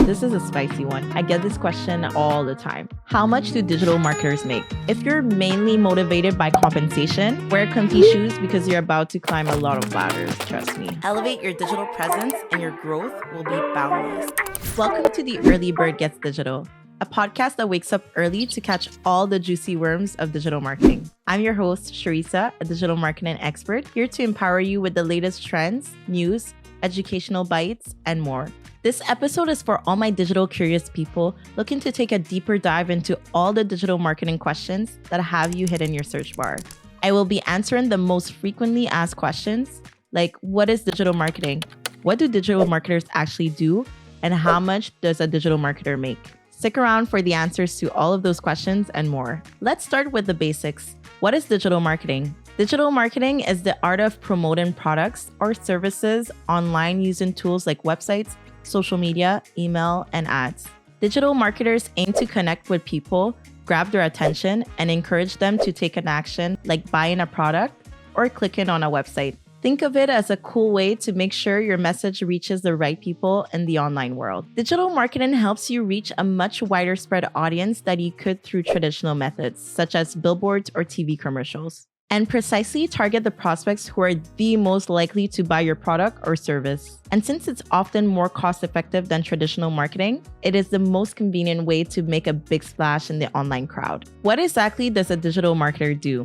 this is a spicy one. I get this question all the time. How much do digital marketers make? If you're mainly motivated by compensation, wear comfy shoes because you're about to climb a lot of ladders, trust me. Elevate your digital presence and your growth will be boundless. Welcome to the URLY Bird Gets Digital, a podcast that wakes up early to catch all the juicy worms of digital marketing. I'm your host, Sharisa, a digital marketing expert, here to empower you with the latest trends, news, educational bites, and more. This episode is for all my digital curious people looking to take a deeper dive into all the digital marketing questions that have you hidden in your search bar. I will be answering the most frequently asked questions, like what is digital marketing? What do digital marketers actually do? And how much does a digital marketer make? Stick around for the answers to all of those questions and more. Let's start with the basics. What is digital marketing? Digital marketing is the art of promoting products or services online using tools like websites, social media, email, and ads. Digital marketers aim to connect with people, grab their attention, and encourage them to take an action like buying a product or clicking on a website. Think of it as a cool way to make sure your message reaches the right people in the online world. Digital marketing helps you reach a much wider spread audience than you could through traditional methods, such as billboards or TV commercials, and precisely target the prospects who are the most likely to buy your product or service. And since it's often more cost-effective than traditional marketing, it is the most convenient way to make a big splash in the online crowd. What exactly does a digital marketer do?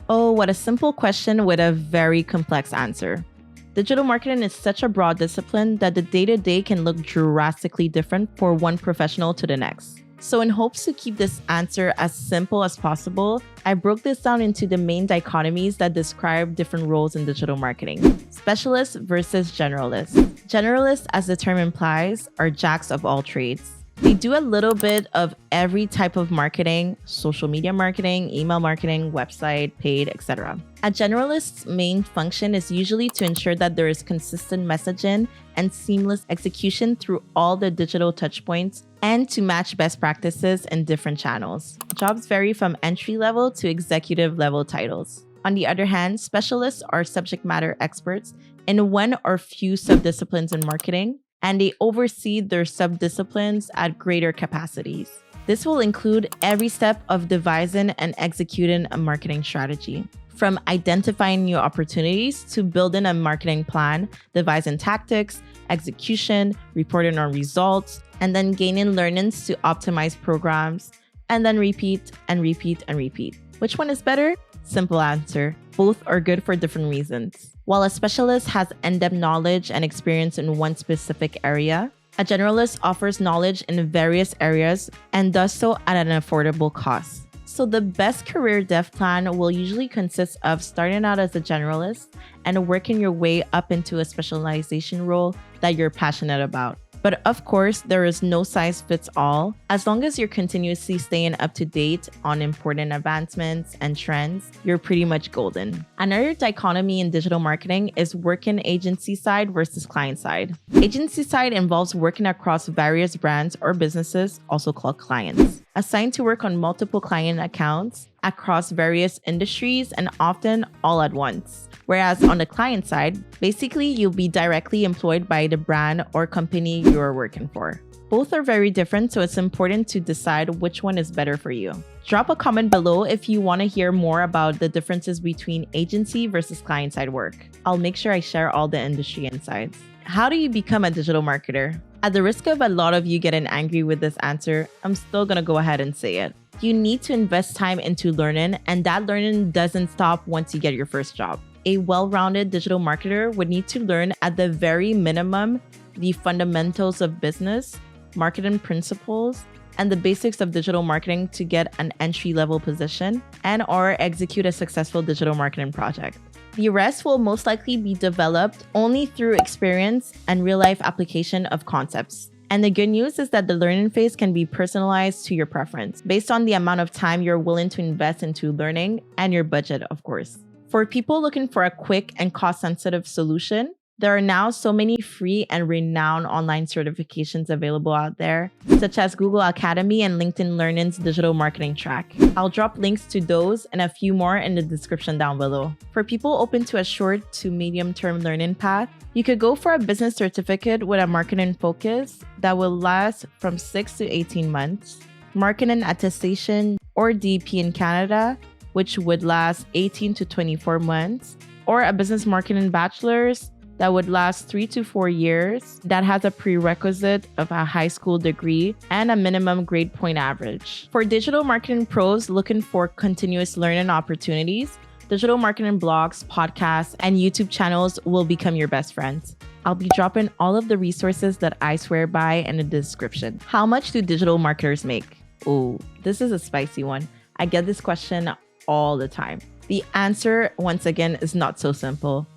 Oh, what a simple question with a very complex answer. Digital marketing is such a broad discipline that the day-to-day can look drastically different for one professional to the next. So in hopes to keep this answer as simple as possible, I broke this down into the main dichotomies that describe different roles in digital marketing. Specialists versus generalists. Generalists, as the term implies, are jacks of all trades. They do a little bit of every type of marketing, social media marketing, email marketing, website, paid, etc. A generalist's main function is usually to ensure that there is consistent messaging and seamless execution through all the digital touchpoints and to match best practices in different channels. Jobs vary from entry-level to executive-level titles. On the other hand, specialists are subject matter experts in one or few subdisciplines in marketing, and they oversee their subdisciplines at greater capacities. This will include every step of devising and executing a marketing strategy, from identifying new opportunities to building a marketing plan, devising tactics, execution, reporting on results, and then gaining learnings to optimize programs, and then repeat and repeat and repeat. Which one is better? Simple answer. Both are good for different reasons. While a specialist has in-depth knowledge and experience in one specific area, a generalist offers knowledge in various areas and does so at an affordable cost. So the best career dev plan will usually consist of starting out as a generalist and working your way up into a specialization role that you're passionate about. But of course, there is no size fits all. As long as you're continuously staying up to date on important advancements and trends, you're pretty much golden. Another dichotomy in digital marketing is working agency side versus client side. Agency side involves working across various brands or businesses, also called clients, assigned to work on multiple client accounts across various industries and often all at once. Whereas on the client side, basically you'll be directly employed by the brand or company you're working for. Both are very different, so it's important to decide which one is better for you. Drop a comment below if you want to hear more about the differences between agency versus client side work. I'll make sure I share all the industry insights. How do you become a digital marketer? At the risk of a lot of you getting angry with this answer, I'm still gonna go ahead and say it. You need to invest time into learning, and that learning doesn't stop once you get your first job. A well-rounded digital marketer would need to learn at the very minimum the fundamentals of business, marketing principles, and the basics of digital marketing to get an entry-level position and or execute a successful digital marketing project. The rest will most likely be developed only through experience and real-life application of concepts. And the good news is that the learning phase can be personalized to your preference based on the amount of time you're willing to invest into learning and your budget, of course. For people looking for a quick and cost-sensitive solution, There are now so many free and renowned online certifications available out there, such as Google Academy and LinkedIn Learning's digital marketing track. I'll drop links to those and a few more in the description down below. For people open to a short to medium-term learning path, you could go for a business certificate with a marketing focus that will last from 6 to 18 months, marketing attestation or DP in Canada, which would last 18 to 24 months, or a business marketing bachelor's that would last 3 to 4 years that has a prerequisite of a high school degree and a minimum grade point average. For digital marketing pros looking for continuous learning opportunities, digital marketing blogs, podcasts, and YouTube channels will become your best friends. I'll be dropping all of the resources that I swear by in the description. How much do digital marketers make? Oh, this is a spicy one. I get this question all the time. The answer, once again, is not so simple.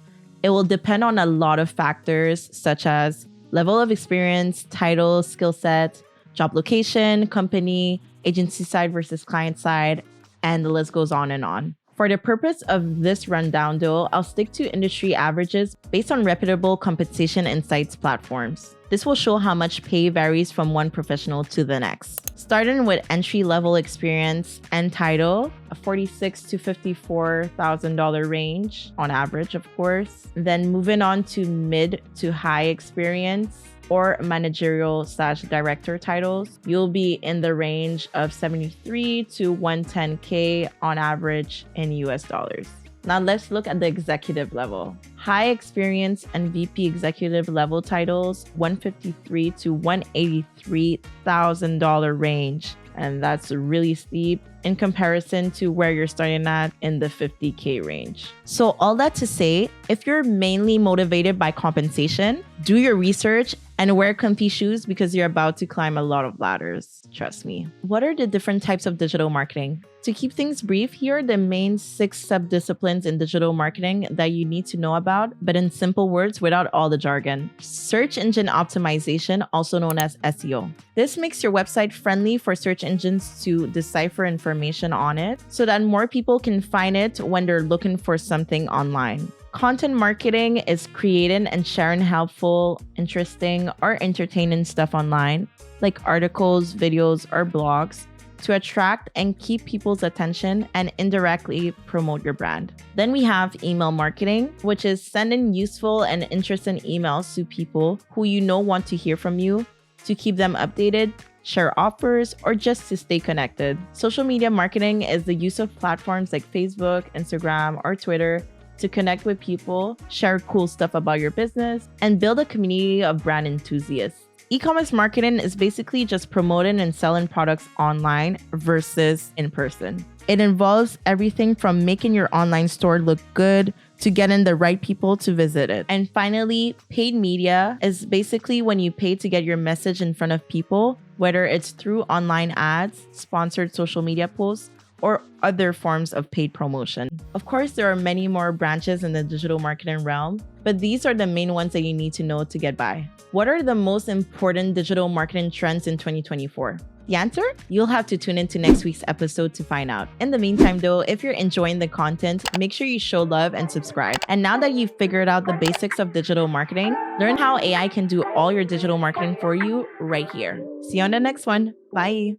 It will depend on a lot of factors such as level of experience, title, skill set, job location, company, agency side versus client side, and the list goes on and on. For the purpose of this rundown though, I'll stick to industry averages based on reputable compensation insights platforms. This will show how much pay varies from one professional to the next. Starting with entry-level experience and title, a $46,000 to $54,000 range on average, of course. Then moving on to mid to high experience or managerial/director titles, you'll be in the range of $73,000 to $110,000 on average in US dollars. Now let's look at the executive level. High experience and VP executive level titles, $153,000 to $183,000 range. And that's really steep in comparison to where you're starting at in the $50,000 range. So all that to say, if you're mainly motivated by compensation, do your research and wear comfy shoes because you're about to climb a lot of ladders. Trust me. What are the different types of digital marketing? To keep things brief, here are the main 6 sub-disciplines in digital marketing that you need to know about, but in simple words without all the jargon. Search engine optimization, also known as SEO. This makes your website friendly for search engines to decipher information on it so that more people can find it when they're looking for something online. Content marketing is creating and sharing helpful, interesting, or entertaining stuff online, like articles, videos, or blogs, to attract and keep people's attention and indirectly promote your brand. Then we have email marketing, which is sending useful and interesting emails to people who you know want to hear from you, to keep them updated, share offers, or just to stay connected. Social media marketing is the use of platforms like Facebook, Instagram, or Twitter to connect with people, share cool stuff about your business, and build a community of brand enthusiasts. E-commerce marketing is basically just promoting and selling products online versus in person. It involves everything from making your online store look good to getting the right people to visit it. And finally, paid media is basically when you pay to get your message in front of people, whether it's through online ads, sponsored social media posts, or other forms of paid promotion. Of course, there are many more branches in the digital marketing realm, but these are the main ones that you need to know to get by. What are the most important digital marketing trends in 2024? The answer? You'll have to tune into next week's episode to find out. In the meantime though, if you're enjoying the content, make sure you show love and subscribe. And now that you've figured out the basics of digital marketing, learn how AI can do all your digital marketing for you right here. See you on the next one. Bye.